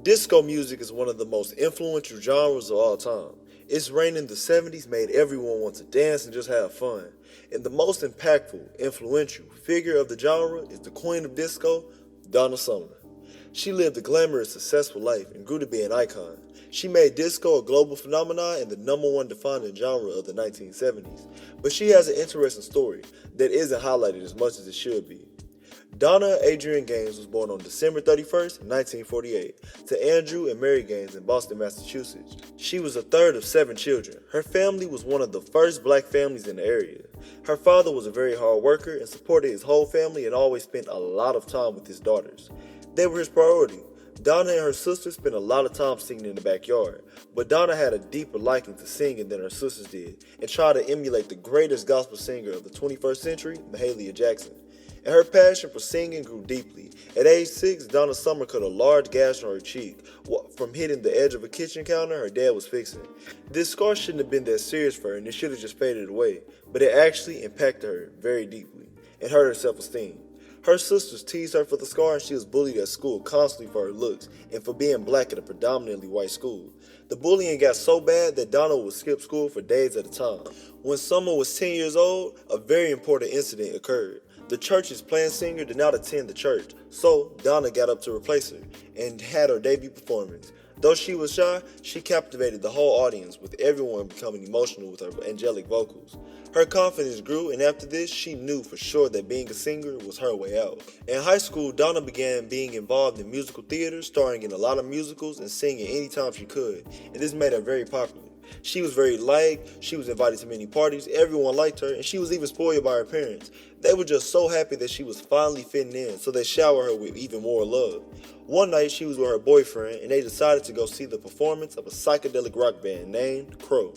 Disco music is one of the most influential genres of all time. Its reign in the 70s made everyone want to dance and just have fun. And the most impactful, influential figure of the genre is the queen of disco, Donna Summer. She lived a glamorous, successful life and grew to be an icon. She made disco a global phenomenon and the number one defining genre of the 1970s. But she has an interesting story that isn't highlighted as much as it should be. Donna Adrienne Gaines was born on December 31st, 1948, to Andrew and Mary Gaines in Boston, Massachusetts. She was the third of 7 children. Her family was one of the first black families in the area. Her father was a very hard worker and supported his whole family and always spent a lot of time with his daughters. They were his priority. Donna and her sister spent a lot of time singing in the backyard, but Donna had a deeper liking to singing than her sisters did and tried to emulate the greatest gospel singer of the 21st century, Mahalia Jackson. And her passion for singing grew deeply. At age 6, Donna Summer cut a large gash on her cheek from hitting the edge of a kitchen counter her dad was fixing. This scar shouldn't have been that serious for her and it should have just faded away, but it actually impacted her very deeply and hurt her self-esteem. Her sisters teased her for the scar and she was bullied at school constantly for her looks and for being black at a predominantly white school. The bullying got so bad that Donna would skip school for days at a time. When Summer was 10 years old, a very important incident occurred. The church's planned singer did not attend the church, so Donna got up to replace her and had her debut performance. Though she was shy, she captivated the whole audience, with everyone becoming emotional with her angelic vocals. Her confidence grew, and after this, she knew for sure that being a singer was her way out. In high school, Donna began being involved in musical theater, starring in a lot of musicals and singing anytime she could, and this made her very popular. She was very liked, she was invited to many parties, everyone liked her, and she was even spoiled by her parents. They were just so happy that she was finally fitting in, so they showered her with even more love. One night she was with her boyfriend and they decided to go see the performance of a psychedelic rock band named Crow.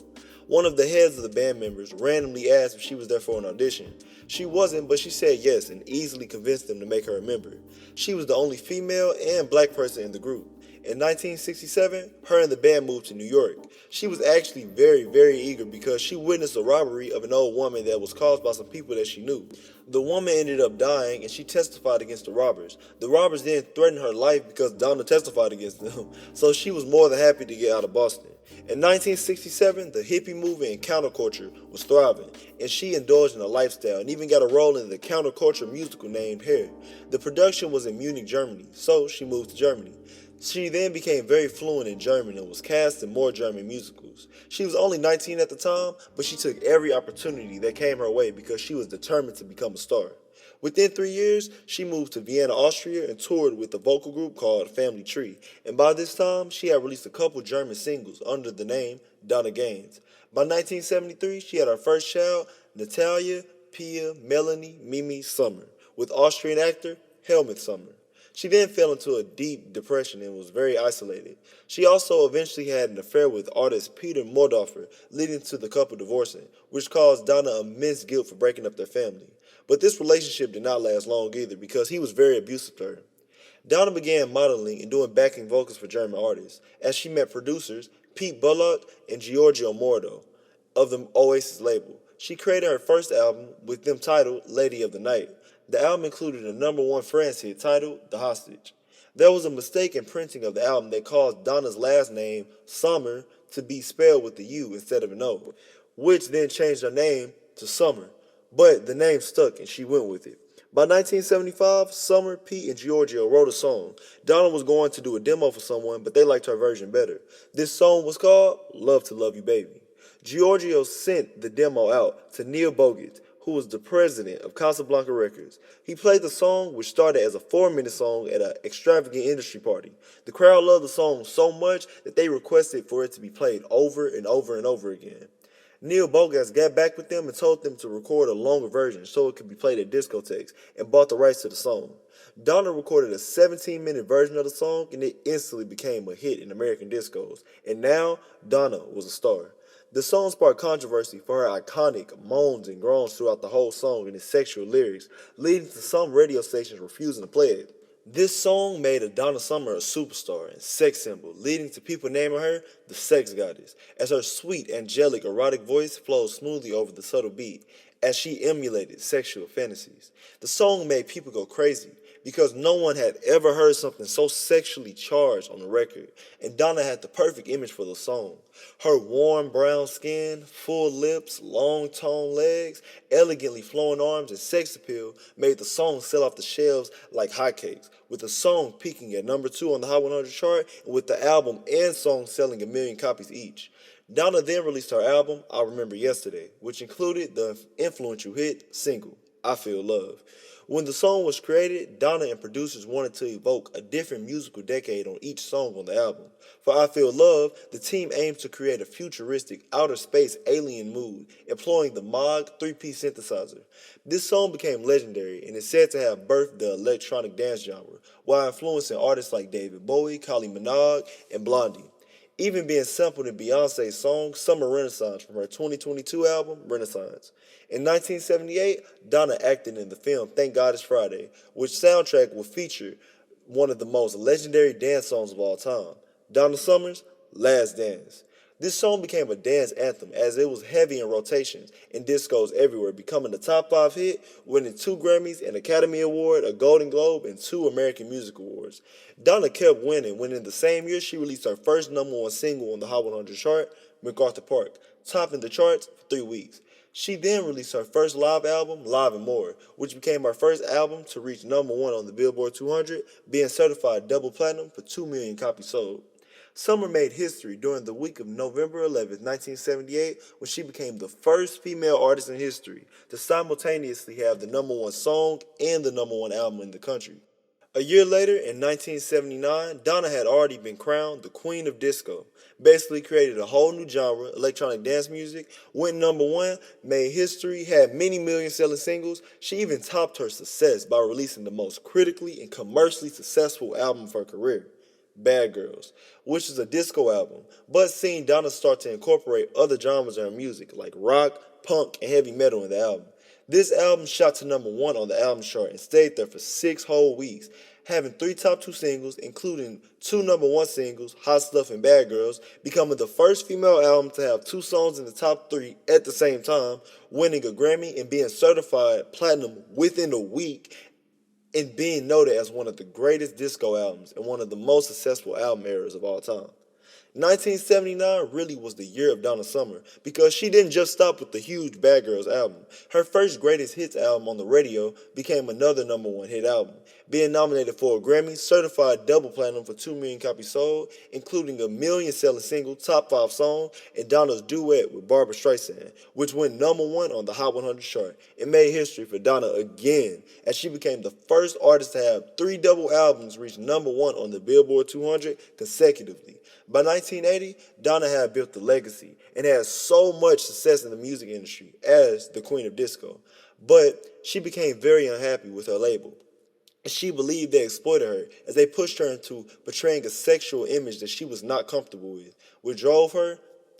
One of the heads of the band members randomly asked if she was there for an audition. She wasn't, but she said yes and easily convinced them to make her a member. She was the only female and black person in the group. In 1967, her and the band moved to New York. She was actually very eager because she witnessed a robbery of an old woman that was caused by some people that she knew. The woman ended up dying and she testified against the robbers. The robbers then threatened her life because Donna testified against them, so she was more than happy to get out of Boston. In 1967, the hippie movement and counterculture was thriving, and she indulged in a lifestyle and even got a role in the counterculture musical named Hair. The production was in Munich, Germany, so she moved to Germany. She then became very fluent in German and was cast in more German musicals. She was only 19 at the time, but she took every opportunity that came her way because she was determined to become a star. Within 3 years, she moved to Vienna, Austria and toured with a vocal group called Family Tree, and by this time, she had released a couple German singles under the name Donna Gaines. By 1973, she had her first child, Natalia Pia Melanie Mimi Summer, with Austrian actor Helmut Summer. She then fell into a deep depression and was very isolated. She also eventually had an affair with artist Peter Mordorfer, leading to the couple divorcing, which caused Donna immense guilt for breaking up their family. But this relationship did not last long either because he was very abusive to her. Donna began modeling and doing backing vocals for German artists, as she met producers Pete Bullock and Giorgio Moroder of the Oasis label. She created her first album with them titled Lady of the Night. The album included a #1 France hit titled The Hostage. There was a mistake in printing of the album that caused Donna's last name, Summer, to be spelled with a U instead of an O, which then changed her name to Summer. But the name stuck and she went with it. By 1975, Summer, Pete, and Giorgio wrote a song. Donna was going to do a demo for someone, but they liked her version better. This song was called Love to Love You Baby. Giorgio sent the demo out to Neil Bogut, who was the president of Casablanca Records. He played the song, which started as a 4-minute song at an extravagant industry party. The crowd loved the song so much that they requested for it to be played over and over and over again. Neil Bogas got back with them and told them to record a longer version so it could be played at discotheques and bought the rights to the song. Donna recorded a 17-minute version of the song and it instantly became a hit in American discos. And now, Donna was a star. The song sparked controversy for her iconic moans and groans throughout the whole song and its sexual lyrics, leading to some radio stations refusing to play it. This song made Donna Summer a superstar and sex symbol, leading to people naming her the sex goddess, as her sweet, angelic, erotic voice flowed smoothly over the subtle beat, as she emulated sexual fantasies. The song made people go crazy. because no one had ever heard something so sexually charged on the record, and Donna had the perfect image for the song. Her warm brown skin, full lips, long toned legs, elegantly flowing arms, and sex appeal made the song sell off the shelves like hotcakes, with the song peaking at number 2 on the Hot 100 chart, and with the album and song selling a million copies each. Donna then released her album, I Remember Yesterday, which included the influential hit single, I Feel Love. When the song was created, Donna and producers wanted to evoke a different musical decade on each song on the album. For I Feel Love, the team aimed to create a futuristic, outer space alien mood, employing the Moog 3-piece synthesizer. This song became legendary and is said to have birthed the electronic dance genre, while influencing artists like David Bowie, Kylie Minogue, and Blondie, even being sampled in Beyonce's song Summer Renaissance from her 2022 album Renaissance. In 1978, Donna acted in the film Thank God It's Friday, which soundtrack would feature one of the most legendary dance songs of all time, Donna Summer's Last Dance. This song became a dance anthem as it was heavy in rotations and discos everywhere, becoming a top 5 hit, winning 2 Grammys, an Academy Award, a Golden Globe, and 2 American Music Awards. Donna kept winning when in the same year she released her first number 1 single on the Hot 100 chart, MacArthur Park, topping the charts for 3 weeks. She then released her first live album, Live and More, which became her first album to reach number 1 on the Billboard 200, being certified double platinum for 2 million copies sold. Summer made history during the week of November 11, 1978, when she became the first female artist in history to simultaneously have the number 1 song and the number 1 album in the country. A year later, in 1979, Donna had already been crowned the Queen of Disco, basically created a whole new genre, electronic dance music, went number 1, made history, had many million selling singles. She even topped her success by releasing the most critically and commercially successful album of her career, Bad Girls, which is a disco album, but seeing Donna start to incorporate other genres in her music like rock, punk, and heavy metal in the album. This album shot to number 1 on the album chart and stayed there for 6 whole weeks, having 3 top 2 singles, including 2 number 1 singles, Hot Stuff and Bad Girls, becoming the first female album to have 2 songs in the top 3 at the same time, winning a Grammy and being certified platinum within a week, and being noted as one of the greatest disco albums and one of the most successful album eras of all time. 1979 really was the year of Donna Summer because she didn't just stop with the huge Bad Girls album. Her first greatest hits album on the radio became another number 1 hit album, being nominated for a Grammy, certified double platinum for 2 million copies sold, including a million selling single, top 5 song, and Donna's duet with Barbra Streisand, which went number 1 on the Hot 100 chart and made history for Donna again, as she became the first artist to have 3 double albums reach number 1 on the Billboard 200 consecutively. By 1980, Donna had built a legacy and had so much success in the music industry as the Queen of Disco, but she became very unhappy with her label. She believed they exploited her as they pushed her into portraying a sexual image that she was not comfortable with, which drove her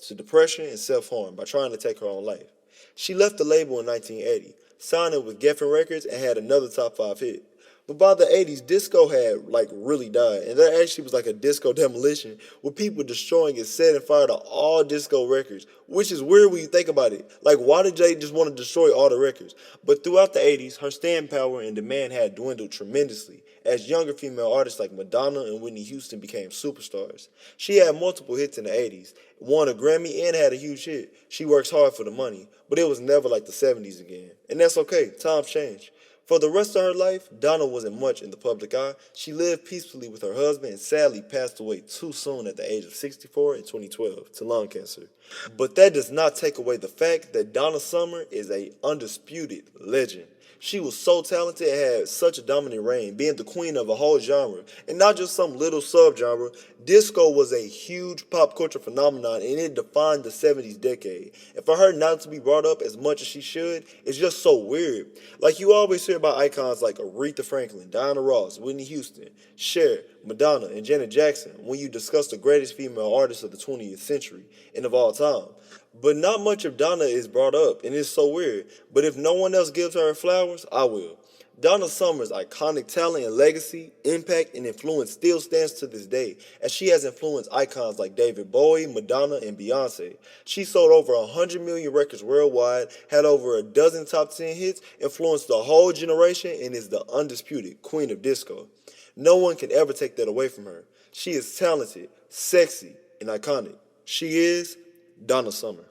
to depression and self-harm by trying to take her own life. She left the label in 1980, signed with Geffen Records, and had another top 5 hit. But by the 80s, disco had really died, and there actually was a disco demolition with people destroying it, setting fire to all disco records, which is weird when you think about it. Why did Jay just want to destroy all the records? But throughout the 80s, her staying power and demand had dwindled tremendously as younger female artists like Madonna and Whitney Houston became superstars. She had multiple hits in the 80s, won a Grammy, and had a huge hit. She works hard for the money, but it was never like the 70s again. And that's okay, times change. For the rest of her life, Donna wasn't much in the public eye. She lived peacefully with her husband and sadly passed away too soon at the age of 64 in 2012 to lung cancer. But that does not take away the fact that Donna Summer is an undisputed legend. She was so talented and had such a dominant reign, being the queen of a whole genre, and not just some little subgenre. Disco was a huge pop culture phenomenon and it defined the 70s decade. And for her not to be brought up as much as she should is just so weird. You always hear about icons like Aretha Franklin, Diana Ross, Whitney Houston, Cher, Madonna, and Janet Jackson when you discuss the greatest female artists of the 20th century and of all time. But not much of Donna is brought up, and it's so weird. But if no one else gives her flowers, I will. Donna Summer's iconic talent and legacy, impact, and influence still stands to this day, as she has influenced icons like David Bowie, Madonna, and Beyonce. She sold over 100 million records worldwide, had over a dozen top 10 hits, influenced the whole generation, and is the undisputed queen of disco. No one can ever take that away from her. She is talented, sexy, and iconic. She is Donna Summer.